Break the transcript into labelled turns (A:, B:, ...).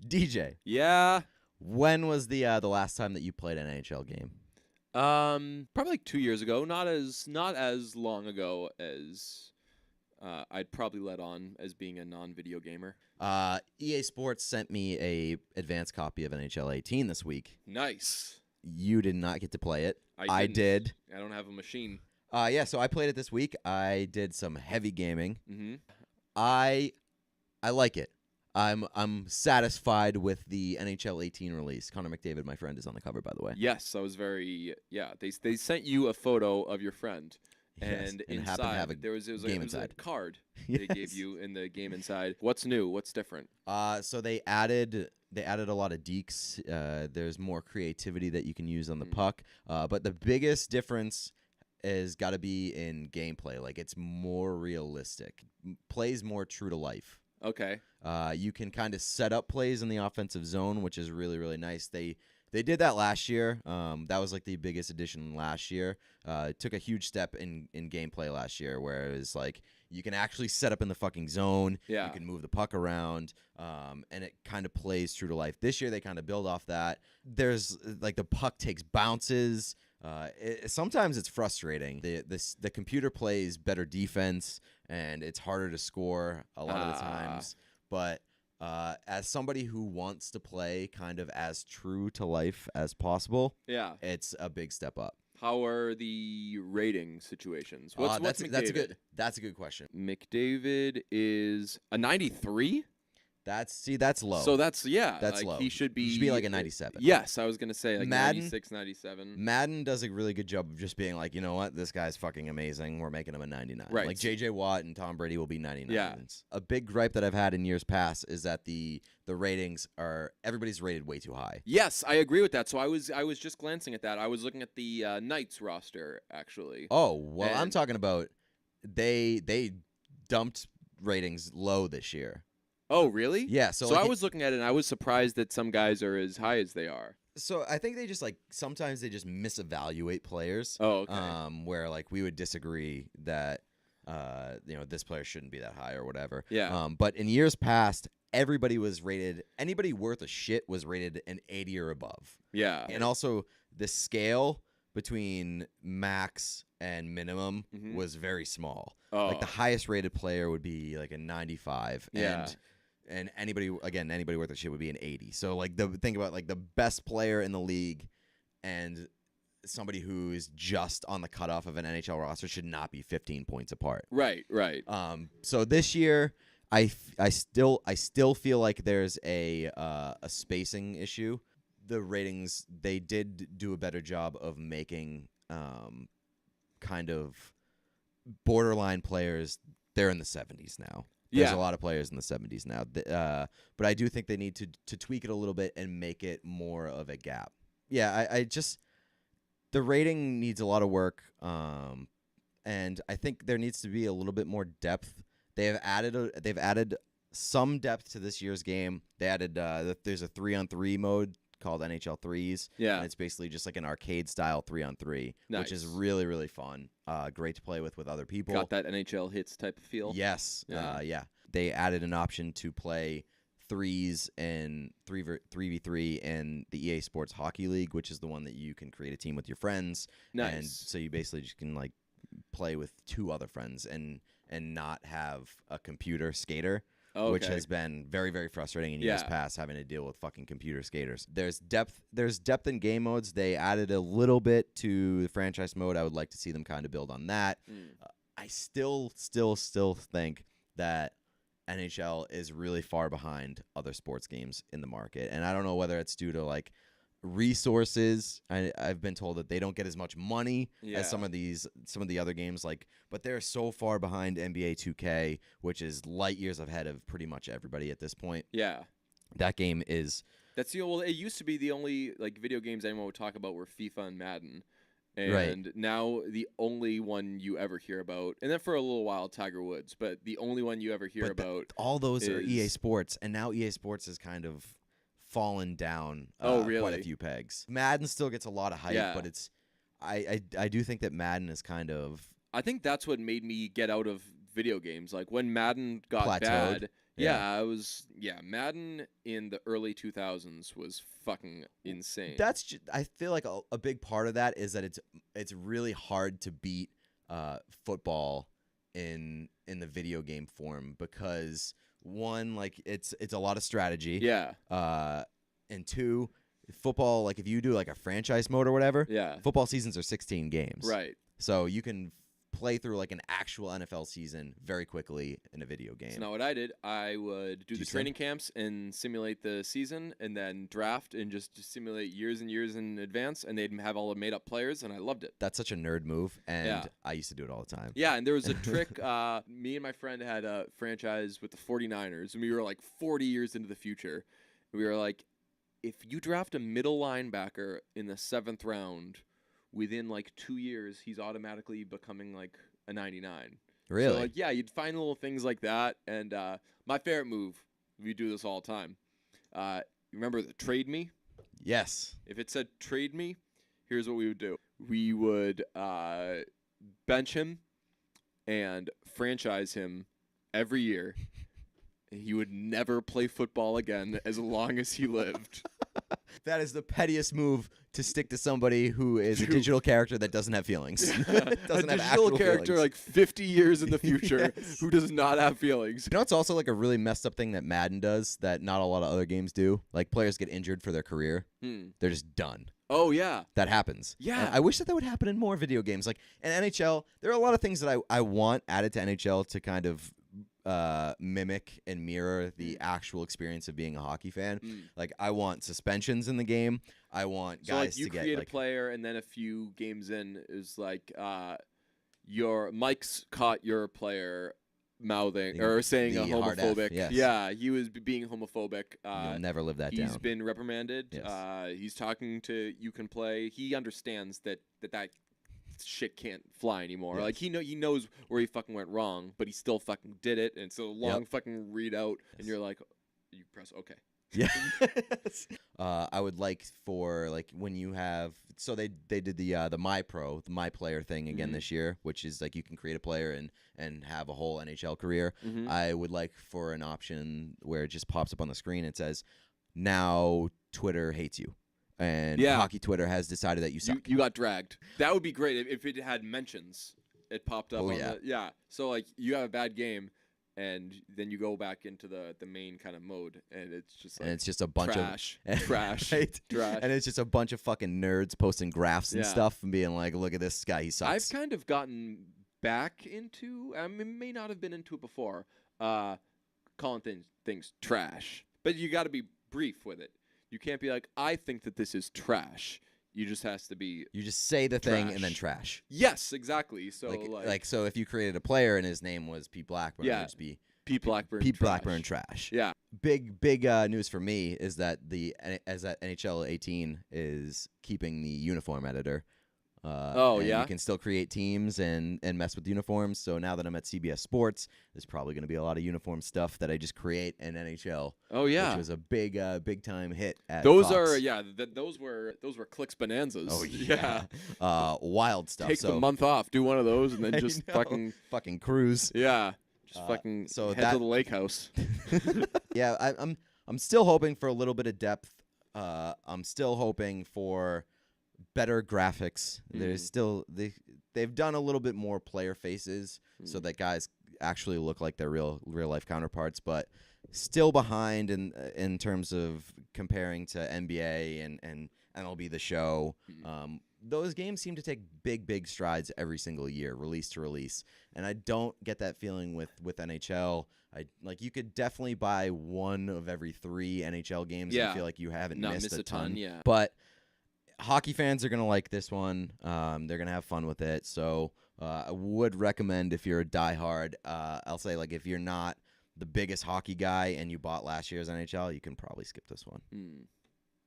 A: DJ,
B: Yeah.
A: when was the last time that you played an NHL game?
B: Probably like 2 years ago. Not as long ago as I'd probably let on as being a non-video gamer.
A: EA Sports sent me a advanced copy of NHL 18 this week.
B: Nice.
A: You did not get to play it.
B: I
A: did.
B: I don't have a machine.
A: Yeah, so I played it this week. I did some heavy gaming.
B: Mm-hmm.
A: I like it. I'm satisfied with the NHL 18 release. Connor McDavid, my friend, is on the cover, by the way.
B: Yes, I was very They sent you a photo of your friend,
A: Yes,
B: and
A: and
B: inside
A: happened to have a
B: there was
A: game
B: a
A: inside.
B: card they gave
A: Yes.
B: you in the game inside. What's new? What's different?
A: So they added a lot of deeks. There's more creativity that you can use on the puck. But the biggest difference is got to be in gameplay. Like, it's more realistic. Plays more true to life.
B: Okay.
A: You can kind of set up plays in the offensive zone, which is really, really nice. They did that last year. That was like the biggest addition last year. Took a huge step in gameplay last year, where it was like you can actually set up in the fucking zone.
B: Yeah.
A: You can move the puck around, and it kind of plays true to life. This year they kind of build off that. There's like the puck takes bounces. Sometimes it's frustrating. The computer plays better defense, and it's harder to score a lot of the times. But as somebody who wants to play kind of as true to life as possible,
B: Yeah.
A: it's a big step up.
B: How are the rating situations? What's McDavid?
A: That's a good question.
B: McDavid is a 93.
A: That's low.
B: So that's
A: That's
B: like
A: low.
B: He should be
A: like a 97.
B: Yes, I was gonna say like
A: Madden-
B: 96, 97.
A: Madden does a really good job of just being like, you know what, this guy's fucking amazing. We're making him a 99.
B: Right.
A: Like JJ Watt and Tom Brady will be 99s.
B: Yeah.
A: A big gripe that I've had in years past is that the ratings are everybody's rated way too high.
B: Yes, I agree with that. So I was just glancing at that. I was looking at the Knights roster actually.
A: Oh, well, I'm
B: And-
A: talking about they dumped ratings low this year.
B: Oh, really?
A: Yeah,
B: So
A: like
B: I was looking at it and I was surprised that some guys are as high as they are.
A: So I think they just like sometimes they just misevaluate players.
B: Oh, okay.
A: Where like we would disagree that this player shouldn't be that high or whatever.
B: Yeah.
A: But in years past, anybody worth a shit was rated an 80 or above.
B: Yeah.
A: And also the scale between max and minimum was very small.
B: Oh.
A: Like the highest rated player would be like a 95.
B: Yeah.
A: And anybody worth a shit would be an 80. So like think about like the best player in the league and somebody who is just on the cutoff of an NHL roster should not be 15 points apart.
B: Right.
A: So this year I still feel like there's a spacing issue. The ratings, they did do a better job of making kind of borderline players. They're in the 70s now. There's a lot of players in the 70s now. But I do think they need to tweak it a little bit and make it more of a gap. Yeah, I just the rating needs a lot of work, and I think there needs to be a little bit more depth. They've added some depth to this year's game. They added there's a 3-on-3 mode called NHL 3s.
B: Yeah.
A: And it's basically just like an arcade style 3-on-3, which is
B: Nice.
A: really, really fun. Great to play with other people.
B: Got that NHL hits type of feel.
A: Yes.
B: Yeah.
A: Yeah. They added an option to play threes and 3v3 in the EA Sports Hockey League, which is the one that you can create a team with your friends.
B: Nice.
A: And so you basically just can like play with two other friends and not have a computer skater.
B: Okay.
A: Which has been very, very frustrating in years past, having to deal with fucking computer skaters. There's depth in game modes. They added a little bit to the franchise mode. I would like to see them kind of build on that. I still think that NHL is really far behind other sports games in the market, and I don't know whether it's due to like resources. I've been told that they don't get as much money as some of the other games, but they're so far behind NBA 2K, which is light years ahead of pretty much everybody at this point.
B: Yeah.
A: That game is
B: It used to be the only like video games anyone would talk about were FIFA and Madden. And now the only one you ever hear about, and then for a little while Tiger Woods, but the only one you ever hear about
A: all those are EA
B: is-
A: Sports, and now EA Sports is kind of fallen down
B: Oh,
A: quite
B: really?
A: a few pegs. Madden still gets a lot of hype,
B: Yeah.
A: but it's I do think that Madden is kind of
B: I think that's what made me get out of video games. Like when Madden got
A: Plateaued.
B: bad, Yeah, Madden in the early 2000s was fucking insane.
A: I feel like a big part of that is that it's really hard to beat football in the video game form because one, like it's a lot of strategy.
B: Yeah.
A: And two, football, like if you do like a franchise mode or whatever,
B: Yeah.
A: football seasons are 16 games.
B: Right.
A: So you can play through like an actual NFL season very quickly in a video game.
B: So now what I did, I would do the training camps and simulate the season, and then draft and just simulate years and years in advance, and they'd have all the made up players, and I loved it.
A: That's such a nerd move, and I used to do it all the time.
B: Yeah, and there was a trick. Me and my friend had a franchise with the 49ers, and we were like 40 years into the future. We were like, if you draft a middle linebacker in the 7th round, within like 2 years, he's automatically becoming like a 99.
A: Really?
B: So, like, yeah, you'd find little things like that. And my favorite move, we do this all the time. You remember the trade me?
A: Yes.
B: If it said trade me, here's what we would do. We would bench him and franchise him every year. He would never play football again as long as he lived.
A: That is the pettiest move to stick to somebody who is a digital character that doesn't have feelings. Doesn't
B: a
A: have
B: digital character
A: feelings.
B: like 50 years in the future
A: Yes.
B: who does not have feelings.
A: You know, it's also like a really messed up thing that Madden does that not a lot of other games do. Like players get injured for their career. They're just done.
B: Oh, yeah.
A: That happens.
B: Yeah.
A: And I wish that would happen in more video games. Like in NHL, there are a lot of things that I want added to NHL to kind of mimic and mirror the actual experience of being a hockey fan. Like I want suspensions in the game. I want guys
B: to get. So like you create a player, and then a few games in is like your Mike's caught your player mouthing or saying a homophobic.
A: Yes.
B: Yeah, he was being homophobic.
A: You'll never live that down.
B: He's been reprimanded.
A: Yes.
B: He's talking to You Can Play. He understands that shit can't fly anymore.
A: Yes.
B: Like he knows where he fucking went wrong, but he still fucking did it. And so long fucking readout, and you're like, you press okay.
A: Yeah. I would like for like when you have they did the My Pro, the My Player thing again this year, which is like you can create a player and have a whole NHL career. I would like for an option where it just pops up on the screen and says, now Twitter hates you. And hockey Twitter has decided that you suck.
B: You got dragged. That would be great if it had mentions. It popped up. So like you have a bad game, and then you go back into the main kind of mode, and it's just like,
A: and it's just a bunch
B: trash,
A: of
B: trash,
A: right?
B: trash,
A: and it's just a bunch of fucking nerds posting graphs and stuff and being like, "Look at this guy, he sucks."
B: I've kind of gotten back into. I mean, may not have been into it before. Calling things trash, but you got to be brief with it. You can't be like, I think that this is trash. You just has to be.
A: You just say the thing and then trash.
B: Yes, exactly. So
A: like so, if you created a player and his name was Pete Blackburn, it would just be
B: Pete Blackburn.
A: Pete Blackburn trash.
B: Yeah.
A: Big news for me is that NHL 18 is keeping the uniform editor. You can still create teams and mess with uniforms. So now that I'm at CBS Sports, there's probably going to be a lot of uniform stuff that I just create in NHL.
B: Oh yeah,
A: which was a big time hit at
B: those
A: Fox.
B: Those were clicks bonanzas.
A: Oh yeah, wild stuff.
B: Take the month off, do one of those, and then just
A: fucking cruise.
B: Yeah, just fucking head to the lake house.
A: Yeah, I'm still hoping for a little bit of depth. I'm still hoping for better graphics. There's still they've done a little bit more player faces so that guys actually look like their real life counterparts, but still behind in terms of comparing to NBA and MLB The Show. Those games seem to take big strides every single year, release to release, and I don't get that feeling with NHL. You could definitely buy one of every 3 NHL games and feel like you haven't missed a ton.
B: Yeah,
A: but hockey fans are going to like this one. They're going to have fun with it. So I would recommend if you're a diehard, I'll say like if you're not the biggest hockey guy and you bought last year's NHL, you can probably skip this one.